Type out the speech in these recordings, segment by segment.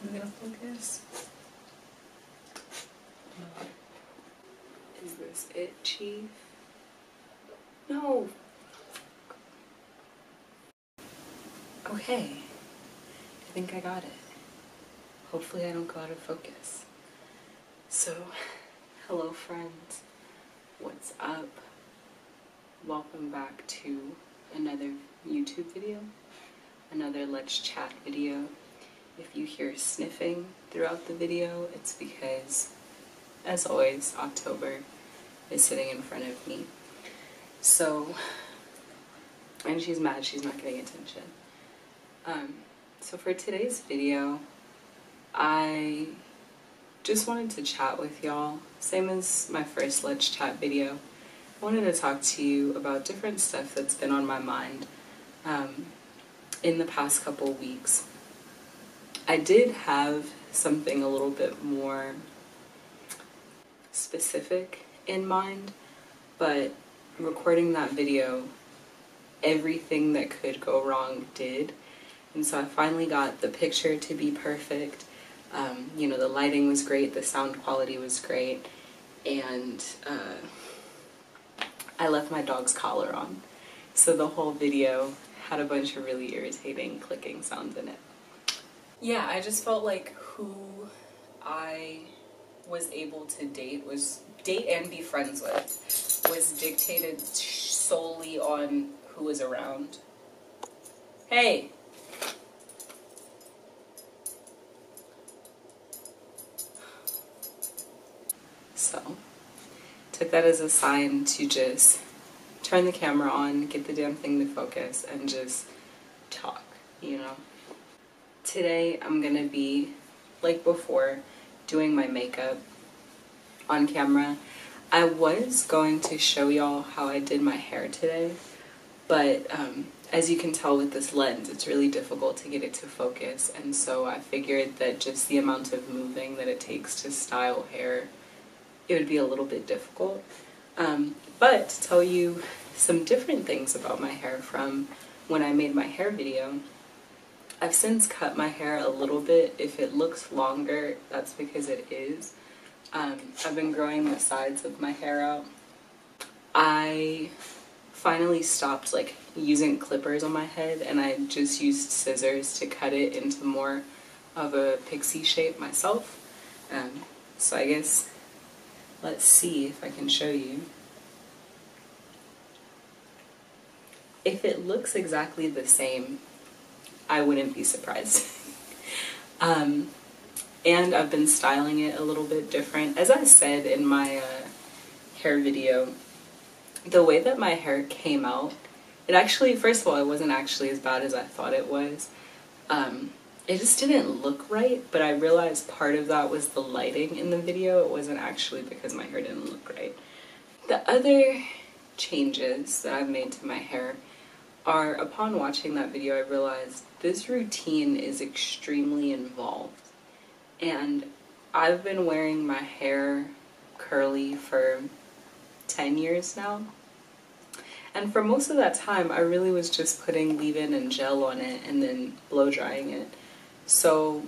Is it gonna focus? Is this it, Chief? No! Okay. I think I got it. Hopefully I don't go out of focus. So, hello friends. What's up? Welcome back to another YouTube video. Another Let's Chat video. If you hear sniffing throughout the video, it's because, as always, October is sitting in front of me. So, and she's mad she's not getting attention. So for today's video, I just wanted to chat with y'all. Same as my first Let's Chat video. I wanted to talk to you about different stuff that's been on my mind in the past couple weeks. I did have something a little bit more specific in mind, but recording that video, everything that could go wrong did. And so I finally got the picture to be perfect. You know, the lighting was great, the sound quality was great, and I left my dog's collar on. So the whole video had a bunch of really irritating clicking sounds in it. Yeah, I just felt like who I was able to date and be friends with was dictated solely on who was around. Hey! So, took that as a sign to just turn the camera on, get the damn thing to focus, and just talk, you know? Today I'm gonna be, like before, doing my makeup on camera. I was going to show y'all how I did my hair today, but as you can tell with this lens, it's really difficult to get it to focus, and so I figured that just the amount of moving that it takes to style hair, it would be a little bit difficult. But to tell you some different things about my hair from when I made my hair video, I've since cut my hair a little bit. If it looks longer, that's because it is. I've been growing the sides of my hair out. I finally stopped like using clippers on my head, and I just used scissors to cut it into more of a pixie shape myself. So I guess let's see if I can show you. If it looks exactly the same, I wouldn't be surprised. And I've been styling it a little bit different. As I said in my hair video, the way that my hair came out, it actually, first of all, it wasn't actually as bad as I thought it was. It just didn't look right, but I realized part of that was the lighting in the video. It wasn't actually because my hair didn't look right. The other changes that I've made to my hair are, upon watching that video, I realized this routine is extremely involved. And I've been wearing my hair curly for 10 years now. And for most of that time, I really was just putting leave-in and gel on it and then blow drying it. So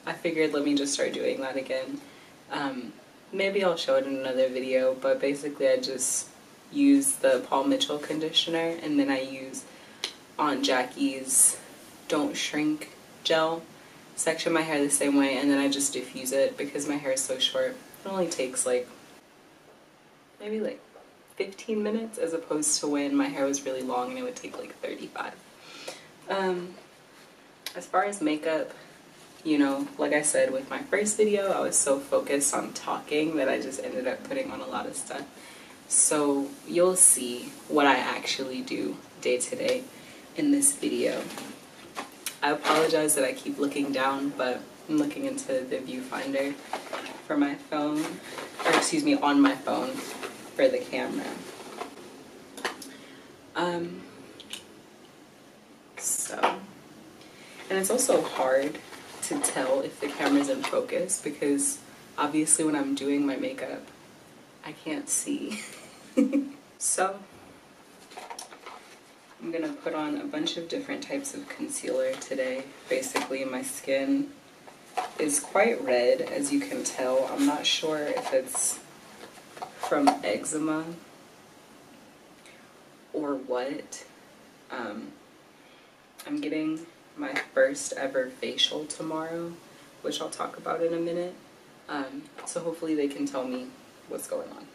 I figured let me just start doing that again. Maybe I'll show it in another video, but basically I just use the Paul Mitchell conditioner, and then I use Aunt Jackie's Don't Shrink gel, section my hair the same way, and then I just diffuse it because my hair is so short. It only takes like maybe like 15 minutes as opposed to when my hair was really long and it would take like 35. As far as makeup, you know, like I said with my first video, I was so focused on talking that I just ended up putting on a lot of stuff. So you'll see what I actually do day to day in this video. I apologize that I keep looking down, but I'm looking into the viewfinder for my phone, or excuse me, on my phone for the camera. And it's also hard to tell if the camera's in focus because obviously when I'm doing my makeup, I can't see. So I'm gonna put on a bunch of different types of concealer today. Basically my skin is quite red, as you can tell. I'm not sure if it's from eczema or what. I'm getting my first ever facial tomorrow, which I'll talk about in a minute. So hopefully they can tell me what's going on.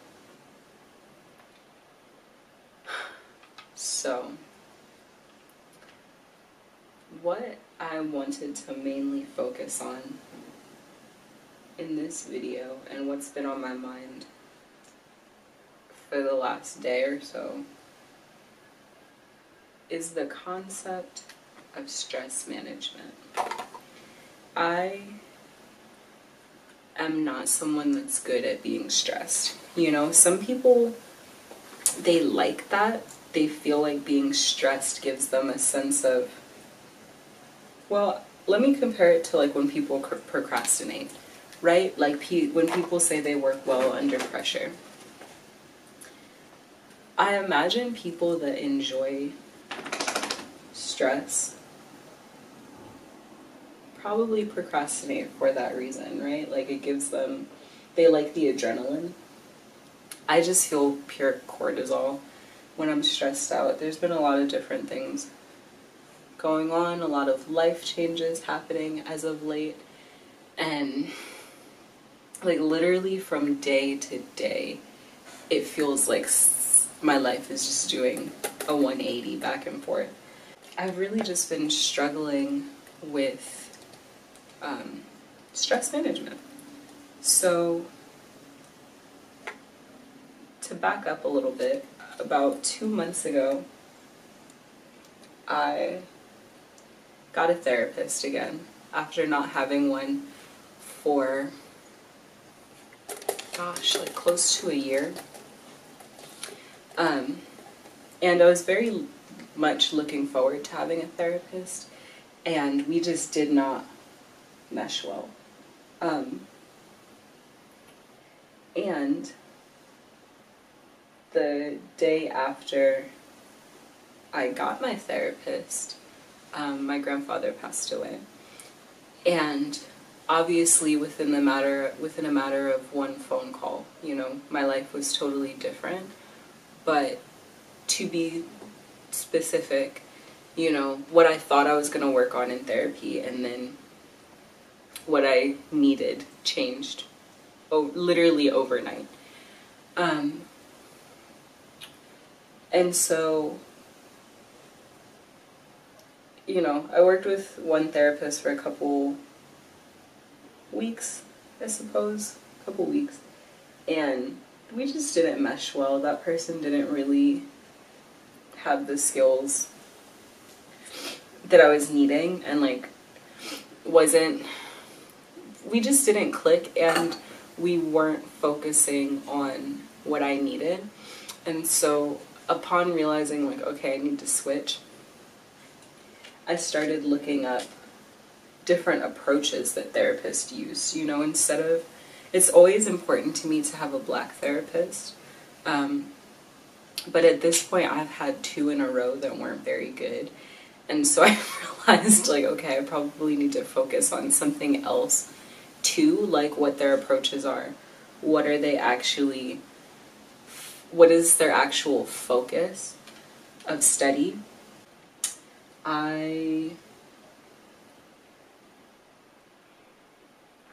So, what I wanted to mainly focus on in this video, and what's been on my mind for the last day or so, is the concept of stress management. I am not someone that's good at being stressed. You know, some people, they like that. They feel like being stressed gives them a sense of, well, let me compare it to like when people procrastinate, right? Like when people say they work well under pressure. I imagine people that enjoy stress probably procrastinate for that reason, right? Like it gives them, they like the adrenaline. I just feel pure cortisol when I'm stressed out. There's been a lot of different things going on, a lot of life changes happening as of late, and like literally from day to day, it feels like my life is just doing a 180 back and forth. I've really just been struggling with stress management. So, to back up a little bit, about 2 months ago, I got a therapist again after not having one for, gosh, like close to a year. And I was very much looking forward to having a therapist, and we just did not mesh well. And the day after I got my therapist, my grandfather passed away. And obviously within a matter of one phone call, you know, my life was totally different. But to be specific, you know, what I thought I was going to work on in therapy and then what I needed changed literally overnight. And so, you know, I worked with one therapist for a couple weeks, I suppose, and we just didn't mesh well. That person didn't really have the skills that I was needing, and like we just didn't click, and we weren't focusing on what I needed. And so upon realizing like, okay, I need to switch, I started looking up different approaches that therapists use. You know, it's always important to me to have a black therapist, but at this point I've had 2 in a row that weren't very good, and so I realized like, okay, I probably need to focus on something else too, like what their approaches are, what is their actual focus of study. I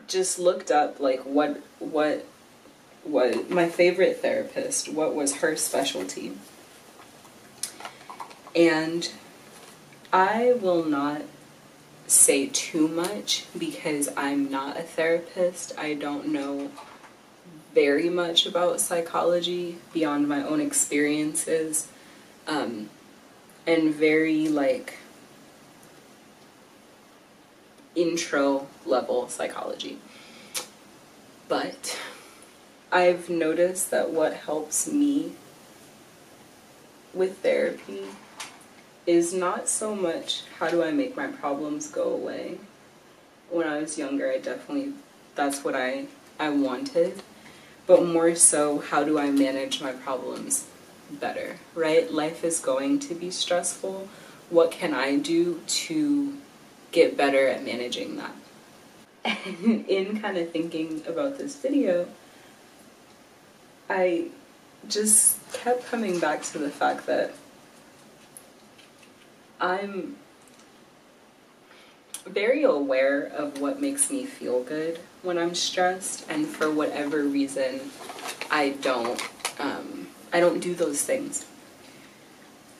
just looked up like what my favorite therapist, what was her specialty. And I will not say too much because I'm not a therapist. I don't know very much about psychology beyond my own experiences, and very like intro level psychology. But I've noticed that what helps me with therapy is not so much how do I make my problems go away. When I was younger, that's what I wanted, but more so how do I manage my problems better, right? Life is going to be stressful. What can I do to get better at managing that? And in kind of thinking about this video, I just kept coming back to the fact that I'm very aware of what makes me feel good when I'm stressed, and for whatever reason I don't do those things.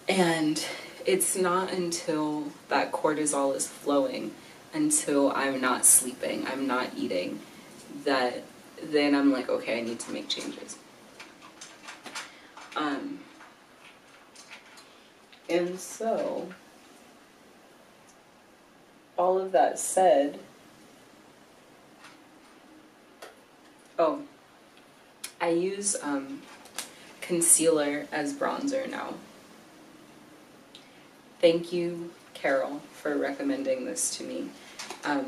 And it's not until that cortisol is flowing, until I'm not sleeping, I'm not eating, that then I'm like, okay, I need to make changes. And so, all of that said, oh, I use concealer as bronzer now. Thank you, Carol, for recommending this to me. I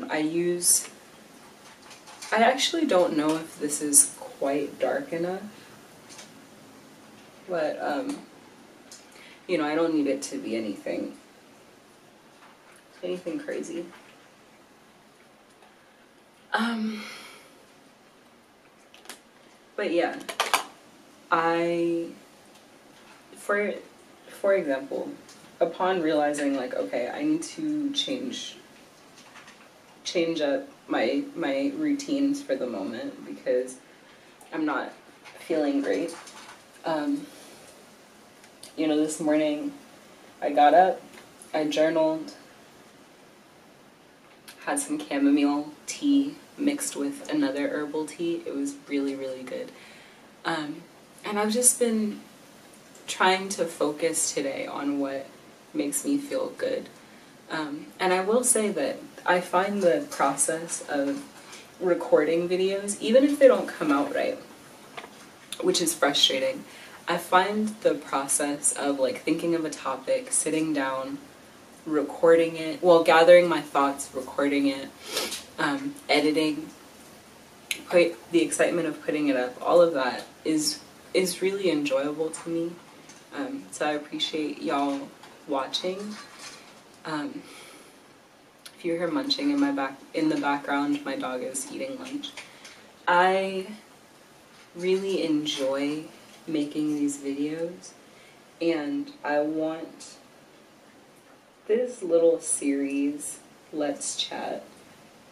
actually don't know if this is quite dark enough, but, you know, I don't need it to be anything crazy. But yeah, for example, upon realizing, like, okay, I need to change up my routines for the moment because I'm not feeling great. You know, this morning I got up, I journaled, had some chamomile tea mixed with another herbal tea. It was really, really good. And I've just been trying to focus today on what makes me feel good. And I will say that I find the process of recording videos, even if they don't come out right, which is frustrating, I find the process of like thinking of a topic, sitting down, recording it, well, gathering my thoughts, recording it, editing, the excitement of putting it up, all of that is really enjoyable to me. So I appreciate y'all watching. If you hear munching in the background, my dog is eating lunch. I really enjoy making these videos, and I want this little series, Let's Chat,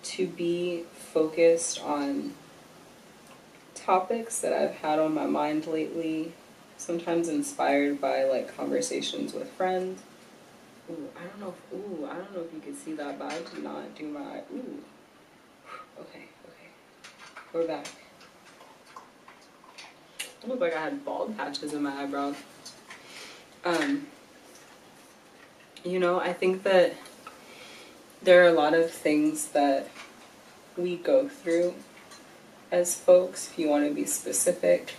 to be focused on topics that I've had on my mind lately, sometimes inspired by like conversations with friends. I don't know if you could see that, but I did not do my Okay. We're back. It looked like I had bald patches in my eyebrows. You know, I think that there are a lot of things that we go through as folks, if you want to be specific.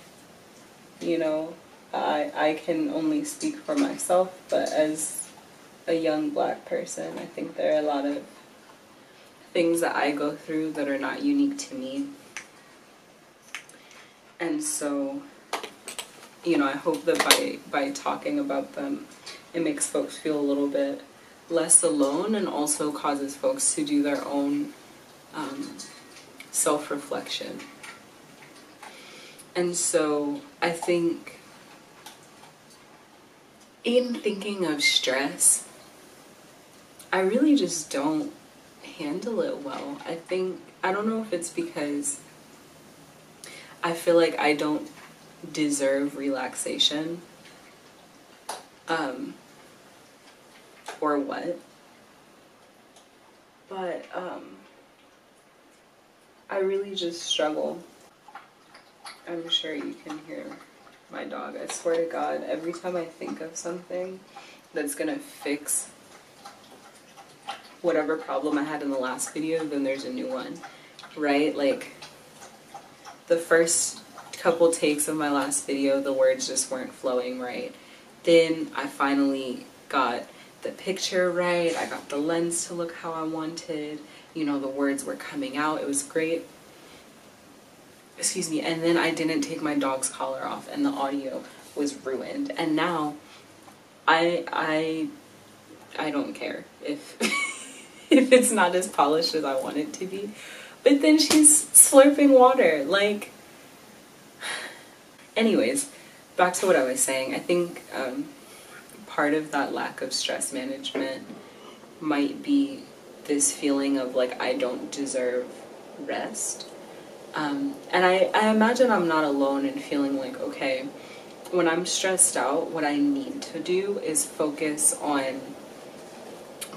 You know, I can only speak for myself, but as a young black person, I think there are a lot of things that I go through that are not unique to me. And so, you know, I hope that by talking about them, it makes folks feel a little bit less alone, and also causes folks to do their own self-reflection. And so I think in thinking of stress, I really just don't handle it well. I don't know if it's because I feel like I don't deserve relaxation, or what, but I really just struggle. I'm sure you can hear my dog. I swear to God, every time I think of something that's gonna fix whatever problem I had in the last video, then there's a new one, right? Like, the first couple takes of my last video, the words just weren't flowing right. Then I finally got the picture right, I got the lens to look how I wanted, you know, the words were coming out, it was great. Excuse me, and then I didn't take my dog's collar off and the audio was ruined. And now I don't care if if it's not as polished as I want it to be. But then she's slurping water, like... Anyways, back to what I was saying. I think part of that lack of stress management might be this feeling of like I don't deserve rest. And I imagine I'm not alone in feeling like, okay, when I'm stressed out, what I need to do is focus on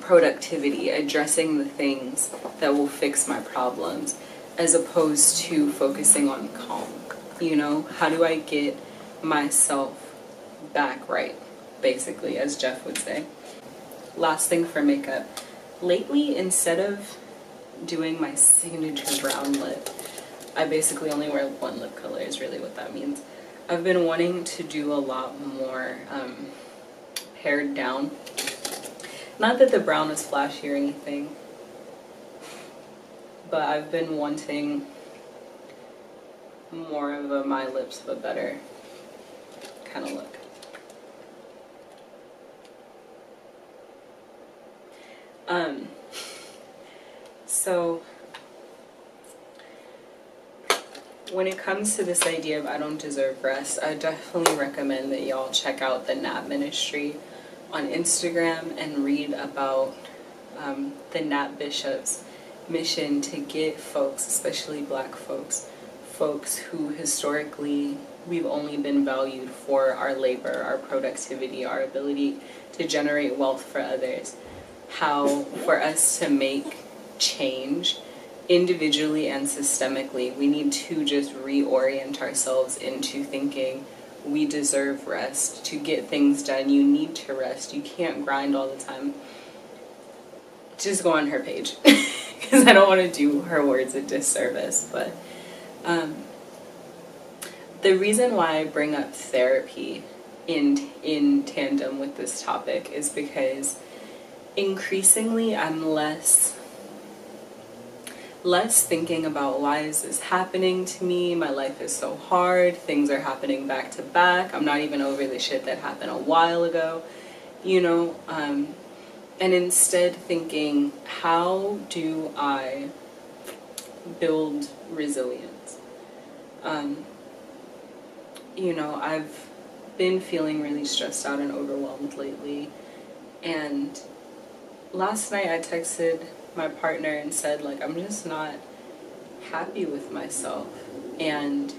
productivity, addressing the things that will fix my problems, as opposed to focusing on calm. You know, how do I get myself back right, basically, as Jeff would say. Last thing for makeup. Lately, instead of doing my signature brown lip, I basically only wear one lip color is really what that means. I've been wanting to do a lot more pared down. Not that the brown is flashy or anything, but I've been wanting more of a my lips but better kind of look. So when it comes to this idea of I don't deserve rest, I definitely recommend that y'all check out the Nap Ministry on Instagram and read about the Nap Bishop's mission to get folks, especially black folks who historically we've only been valued for our labor, our productivity, our ability to generate wealth for others, how for us to make change individually and systemically, we need to just reorient ourselves into thinking we deserve rest. To get things done, you need to rest. You can't grind all the time. Just go on her page because I don't want to do her words a disservice, but the reason why I bring up therapy in tandem with this topic is because increasingly I'm less thinking about why is this happening to me, my life is so hard, things are happening back to back, I'm not even over the shit that happened a while ago, you know, and instead thinking, how do I build resilience? You know, I've been feeling really stressed out and overwhelmed lately, and last night I texted my partner and said, like, I'm just not happy with myself. And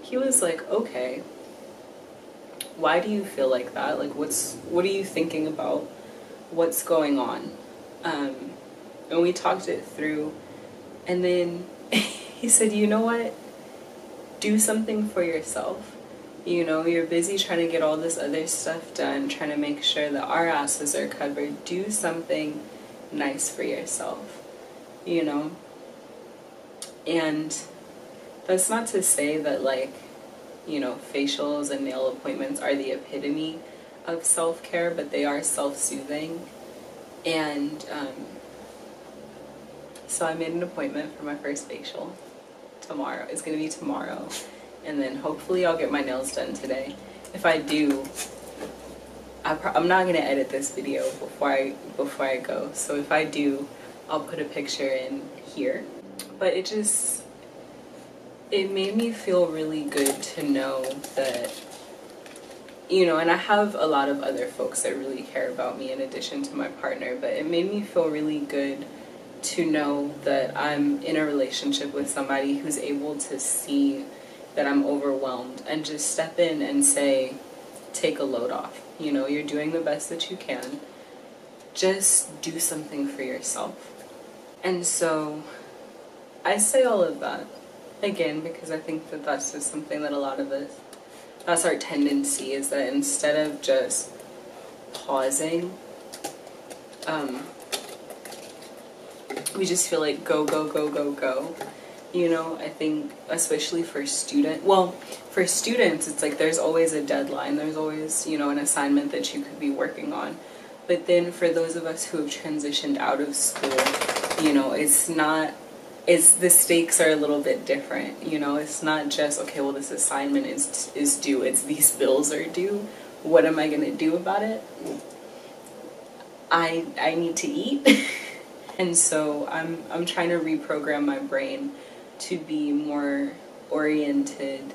he was like, okay, why do you feel like that? Like, what are you thinking about? What's going on? And we talked it through, and then he said, you know what? Do something for yourself. You know, you're busy trying to get all this other stuff done, trying to make sure that our asses are covered. Do something nice for yourself, you know? And that's not to say that, like, you know, facials and nail appointments are the epitome of self-care, but they are self-soothing. And so I made an appointment for my first facial tomorrow. It's gonna be tomorrow, and then hopefully I'll get my nails done today. If I do, I'm not gonna edit this video before I go, so if I do, I'll put a picture in here. But it made me feel really good to know that, you know, and I have a lot of other folks that really care about me in addition to my partner, but it made me feel really good to know that I'm in a relationship with somebody who's able to see that I'm overwhelmed and just step in and say, take a load off. You know, you're doing the best that you can. Just do something for yourself. And so I say all of that, again, because I think that that's just something that a lot of us, that's our tendency, is that instead of just pausing, we just feel like go, go, go, go, go. You know, I think especially for students, it's like there's always a deadline. There's always, you know, an assignment that you could be working on. But then for those of us who have transitioned out of school, you know, the stakes are a little bit different. You know, it's not just, okay, well, this assignment is due. It's these bills are due. What am I going to do about it? I need to eat. And so I'm trying to reprogram my brain to be more oriented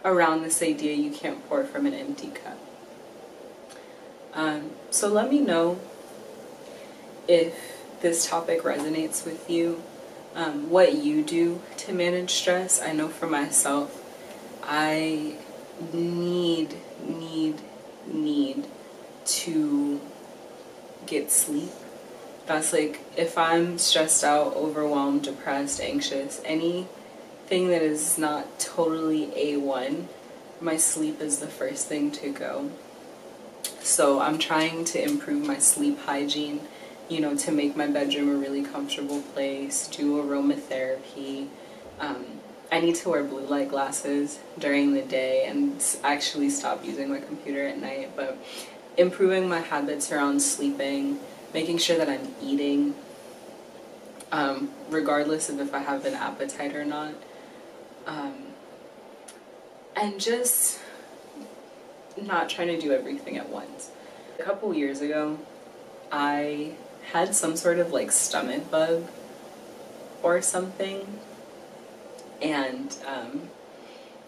around this idea you can't pour from an empty cup. So let me know if this topic resonates with you, what you do to manage stress. I know for myself, I need to get sleep. That's like, if I'm stressed out, overwhelmed, depressed, anxious, anything that is not totally A1, my sleep is the first thing to go. So I'm trying to improve my sleep hygiene, you know, to make my bedroom a really comfortable place, do aromatherapy. I need to wear blue light glasses during the day and actually stop using my computer at night, but improving my habits around sleeping, making sure that I'm eating, regardless of if I have an appetite or not, and just not trying to do everything at once. A couple years ago, I had some sort of like stomach bug or something, and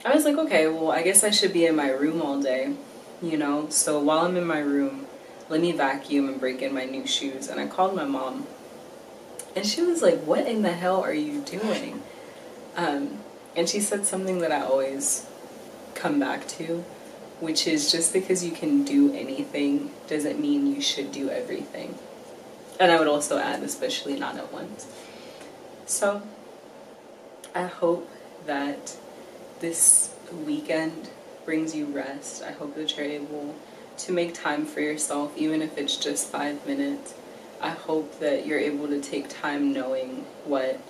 I was like, okay, well, I guess I should be in my room all day, you know, so while I'm in my room, let me vacuum and break in my new shoes. And I called my mom, and she was like, what in the hell are you doing? And she said something that I always come back to, which is, just because you can do anything doesn't mean you should do everything. And I would also add, especially not at once. So I hope that this weekend brings you rest. I hope that you're able to make time for yourself, even if it's just 5 minutes. I hope that you're able to take time knowing what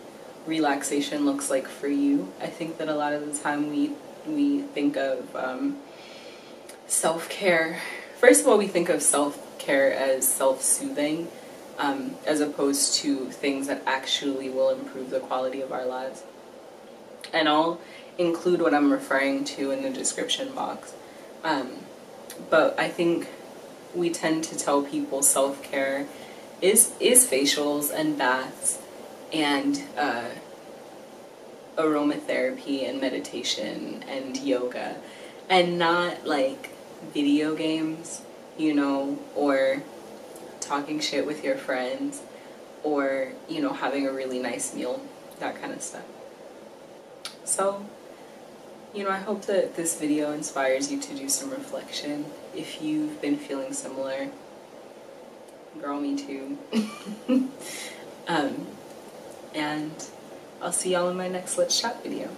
relaxation looks like for you. I think that a lot of the time we think of self-care. First of all, we think of self-care as self-soothing, as opposed to things that actually will improve the quality of our lives. And I'll include what I'm referring to in the description box. But I think we tend to tell people self-care is facials and baths and aromatherapy and meditation and yoga, and not like video games, you know, or talking shit with your friends, or, you know, having a really nice meal, that kind of stuff. So, you know, I hope that this video inspires you to do some reflection. If you've been feeling similar, girl, me too. And I'll see y'all in my next Let's Chat video.